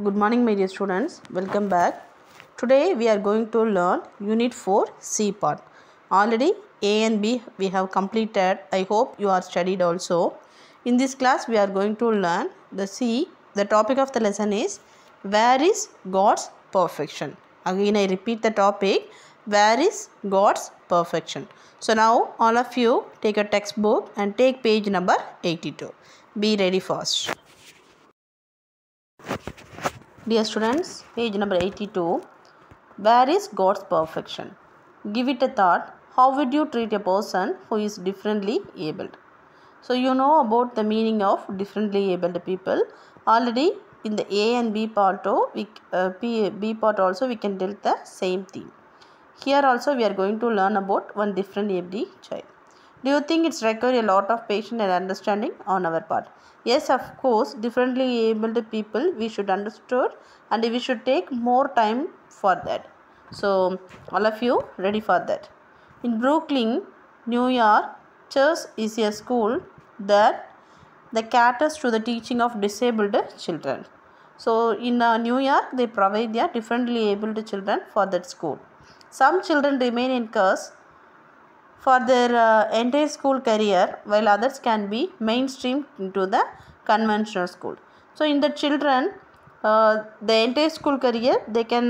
Good morning, my dear students. Welcome back. Today we are going to learn Unit 4 C part. Already A and B we have completed. I hope you are studied also. In this class we are going to learn the C. The topic of the lesson is where is God's perfection. Again I repeat the topic, where is God's perfection. So now all of you take a textbook and take page number 82. Be ready first. Dear students, page number 82. Where is God's perfection? Give it a thought. How would you treat a person who is differently abled? So you know about the meaning of differently abled people. Already in the A and B part, B part also we can tell the same theme. Here also we are going to learn about one different able child. Do you think it's require a lot of patience and understanding on our part? Yes, of course, differently abled people we should understood and we should take more time for that. So, all of you ready for that? In Brooklyn, New York, Church is a school that caters to the teaching of disabled children. So, in New York, they provide their differently abled children for that school. Some children remain in curse for their entire school career, while others can be mainstreamed into the conventional school. So in the children, the entire school career they can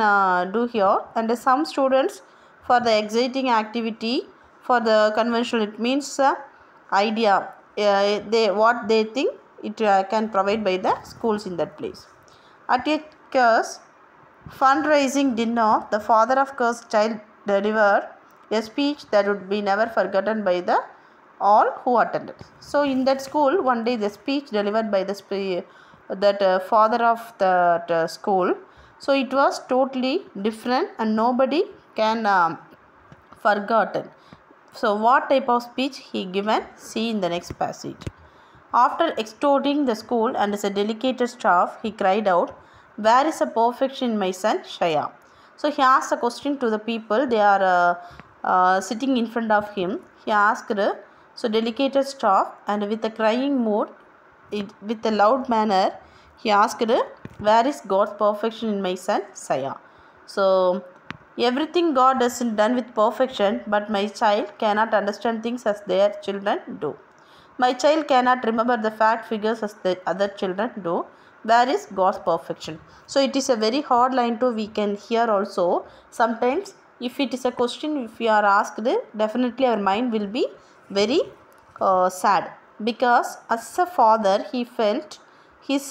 do here, and some students for the exciting activity for the conventional, it means idea they what they think it can provide by the schools in that place. At a curse fundraising dinner, the father of cursed child delivered a speech that would be never forgotten by the all who attended. So in that school, one day the speech delivered by the father of the school. So it was totally different and nobody can forgotten. So what type of speech he given? See in the next passage. After extorting the school and his dedicated staff, he cried out, "Where is the perfection in my son Shaya?" So he asked a question to the people. They are sitting in front of him. He asked, so dedicated staff, and with a crying mood, with a loud manner, he asked, "Where is God's perfection in my son Shaya?" So everything God doesn't done with perfection, but my child cannot understand things as their children do. My child cannot remember the fact figures as the other children do. Where is God's perfection? So it is a very hard line to we can hear also. Sometimes if it is a question, if we are asked, definitely our mind will be very sad. Because as a father, he felt his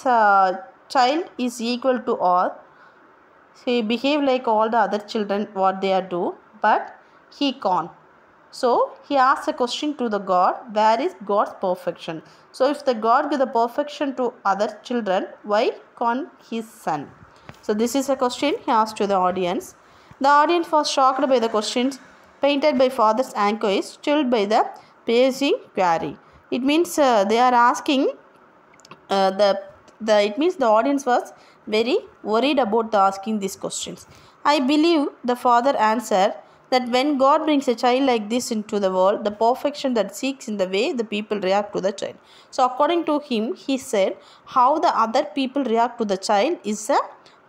child is equal to all. He behave like all the other children what they are do, but he can't. So he asked a question to the God, where is God's perfection? So if the God give the perfection to other children, why can't his son? So this is a question he asked to the audience. The audience was shocked by the questions, painted by father's anguish, chilled by the piercing query. It means they are asking it means the audience was very worried about asking these questions. I believe the father answered that when God brings a child like this into the world, the perfection that seeks in the way the people react to the child. So according to him, he said, how the other people react to the child is a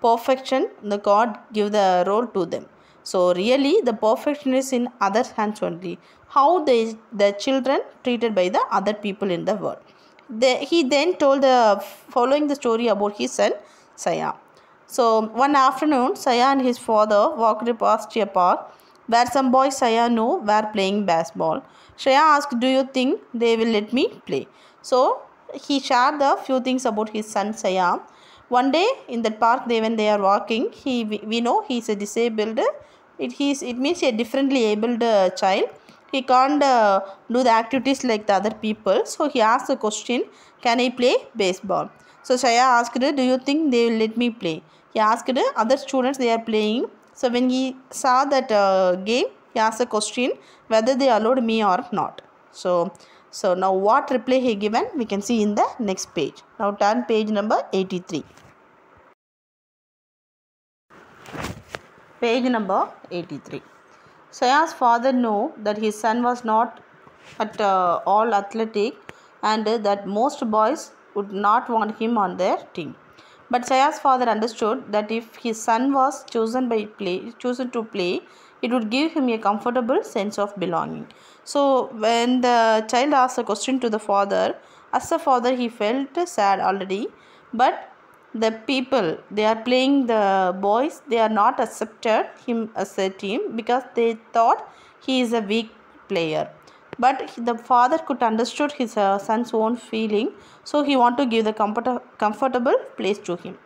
perfection the God give the role to them. So really the perfection is in other hands only. How the children treated by the other people in the world. He then told the following the story about his son Shaya. So one afternoon, Shaya and his father walked past a park where some boys Shaya knew were playing baseball. Shaya asked, "Do you think they will let me play?" So he shared the few things about his son Shaya. One day in that park, when they are walking, we know he is a disabled. It means a differently abled child. He can't do the activities like the other people. So he asked the question, "Can I play baseball?" So Shaya asked, "Do you think they will let me play?" He asked other students they are playing. So when he saw that game, he asked a question whether they allowed me or not. So now what reply he given we can see in the next page. Now turn page number 83. Page number 83. Shaya's father knew that his son was not at all athletic and that most boys would not want him on their team. But Saya's father understood that if his son was chosen to play, it would give him a comfortable sense of belonging. So when the child asked a question to the father, as a father he felt sad already, but the people they are playing, the boys, they are not accepted him as a team because they thought he is a weak player. But the father could understood his son's own feeling, so he wanted to give the comfortable place to him.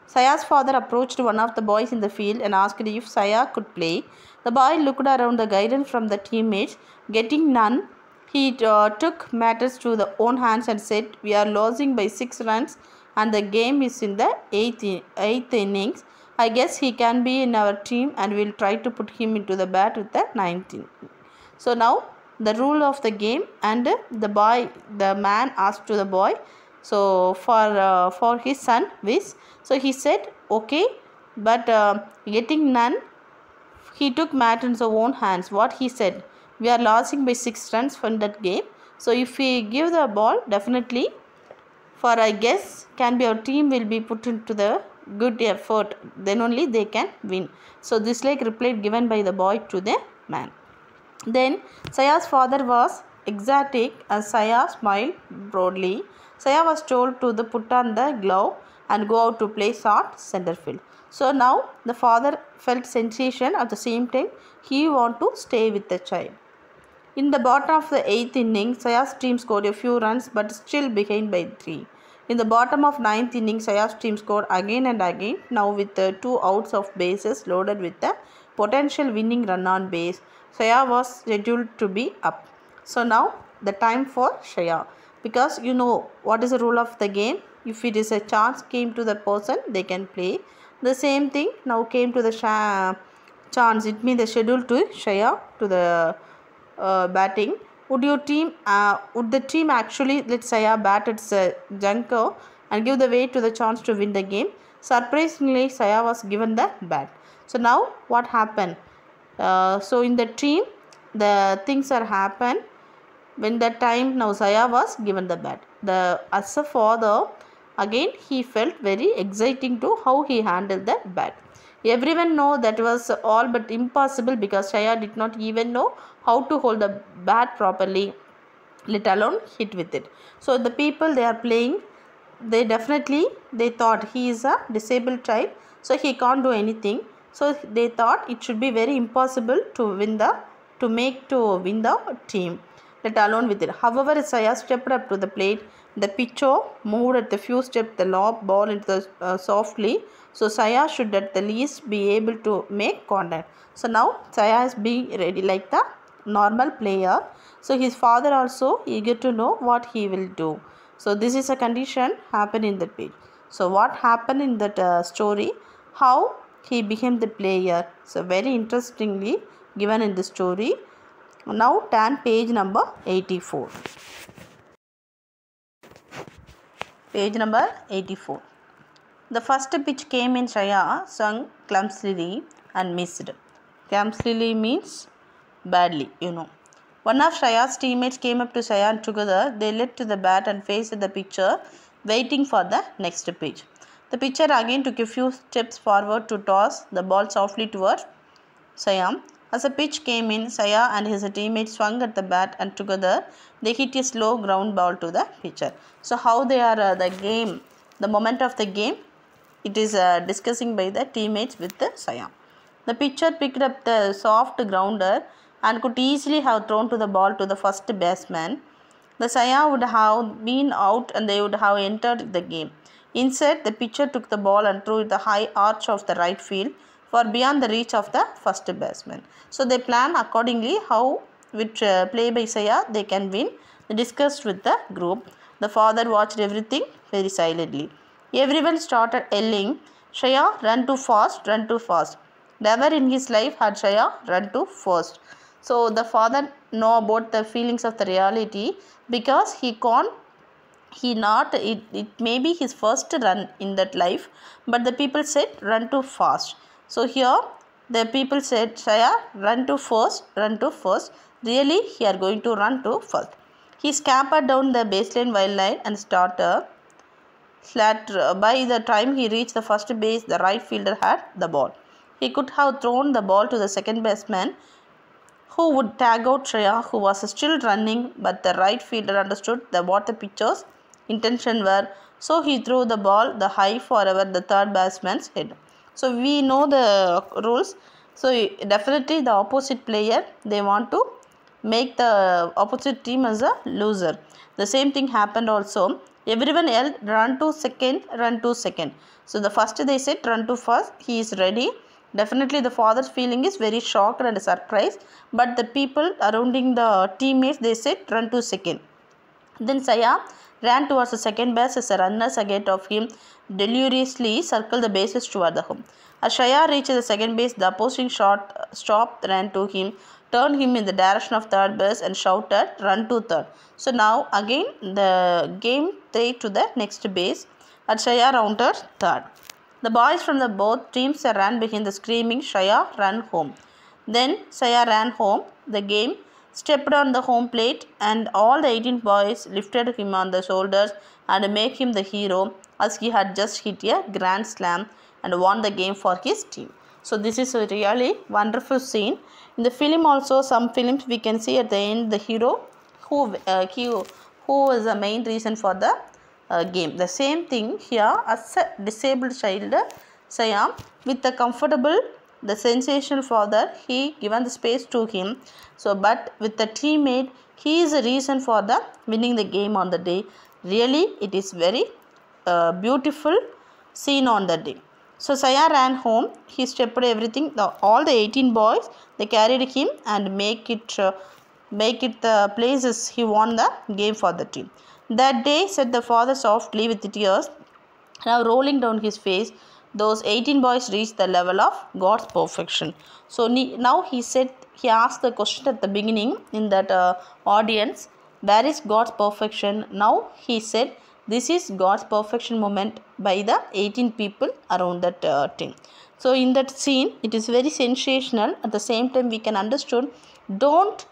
Saya's father approached one of the boys in the field and asked if Saya could play. The boy looked around the guidance from the teammates. Getting none, he took matters to the own hands and said, "We are losing by 6 runs and the game is in the eighth innings. I guess he can be in our team and we'll try to put him into the bat with the 19." So now the rule of the game, and the man asked to the boy, so for his son wish. So he said okay, but getting none, he took matters in his own hands. What he said, we are losing by 6 runs from that game. So if we give the ball, definitely for I guess can be our team will be put into the good effort. Then only they can win. So this like reply given by the boy to the man. Then Saya's father was ecstatic as Saya smiled broadly. Saya was told to put on the glove and go out to play short center field. So now the father felt sensation at the same time he wanted to stay with the child. In the bottom of the 8th inning, Saya's team scored a few runs but still behind by 3. In the bottom of 9th inning, Saya's team scored again and again, now with 2 outs of bases loaded with a potential winning run on base. Saya was scheduled to be up. So now the time for Saya, because you know what is the rule of the game. If it is a chance came to the person, they can play. The same thing now came to the chance. It means the schedule to Saya to the batting. Would the team actually let Saya bat its junker and give the way to the chance to win the game? Surprisingly, Saya was given the bat. So now what happened? So in the team, the things are happened when that time now Saya was given the bat. As a father, again he felt very exciting to how he handled the bat. Everyone know that was all but impossible because Saya did not even know how to hold the bat properly, let alone hit with it. So the people they are playing, they thought he is a disabled child, so he can't do anything. So they thought it should be very impossible to win the team, let alone with it. However, Saya stepped up to the plate. The pitcher moved at the few steps the lob ball into the softly. So Saya should at the least be able to make contact. So now Saya is being ready like the normal player. So his father also eager to know what he will do. So this is a condition happened in the page. So what happened in that story? How he became the player. So very interestingly given in the story. Now turn page number 84. Page number 84. The first pitch came in. Saya swung clumsily and missed. Clumsily means badly, you know. One of Saya's teammates came up to Saya and together they led to the bat and faced the pitcher, waiting for the next pitch. The pitcher again took a few steps forward to toss the ball softly towards Saya. As the pitch came in, Saya and his teammates swung at the bat and together they hit a slow ground ball to the pitcher. So how they are the moment of the game, it is discussing by the teammates with the Saya. The pitcher picked up the soft grounder and could easily have thrown to the ball to the first baseman. The Saya would have been out and they would have entered the game. Instead, the pitcher took the ball and threw it the high arch of the right field for beyond the reach of the first baseman. So they plan accordingly how which play by Saya they can win. They discussed with the group. The father watched everything very silently. Everyone started yelling, "Saya, run too fast, run too fast." Never in his life had Saya run too fast. So the father know about the feelings of the reality because it may be his first run in that life, but the people said run too fast. So here the people said, "Saya, run too fast, run too fast." Really he are going to run too fast. He scampered down the baseline wild line and started that by the time he reached the first base, the right fielder had the ball. He could have thrown the ball to the second baseman, who would tag out Shreya, who was still running, but the right fielder understood what the pitcher's intention were, so he threw the ball the high forever the third batsman's head. So we know the rules. So definitely the opposite player, they want to make the opposite team as a loser. The same thing happened also. Everyone else run to second, run to second. So the first they said run to first, he is ready. Definitely the father's feeling is very shocked and surprised, but the people surrounding the teammates, they said run to second. Then Saya ran towards the second base as the runners ahead of him deliriously circled the bases toward the home. As Shaya reached the second base, the opposing shot stopped, ran to him, turned him in the direction of third base and shouted, "Run to third." So now again the game take to the next base as Shaya rounded third. The boys from the both teams ran behind the screaming, "Shaya, run home." Then Saya ran home. The game stepped on the home plate and all the 18 boys lifted him on the shoulders and made him the hero as he had just hit a grand slam and won the game for his team. So this is a really wonderful scene. In the film also, some films we can see at the end the hero who is the main reason for the game. The same thing here as a disabled child, Saya, with the comfortable, the sensational father, he given the space to him. So but with the teammate, he is the reason for the winning the game on the day. Really it is very beautiful scene on the day. So Saya ran home. He stepped everything. All the 18 boys, they carried him and make it the places he won the game for the team. That day, said the father softly with tears now rolling down his face, those 18 boys reached the level of God's perfection. So now he asked the question at the beginning in that audience, where is God's perfection? Now he said, this is God's perfection moment by the 18 people around that team. So in that scene, it is very sensational. At the same time, we can understand, don't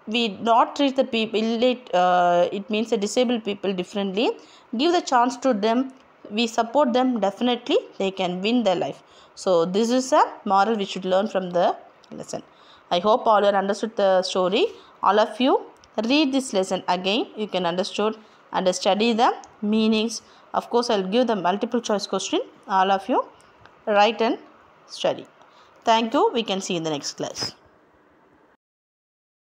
we not treat the people, it means the disabled people differently. Give the chance to them. We support them, definitely they can win their life. So this is a moral we should learn from the lesson. I hope all you understood the story. All of you read this lesson again. You can understood and study the meanings. Of course, I will give the multiple choice question. All of you write and study. Thank you. We can see in the next class.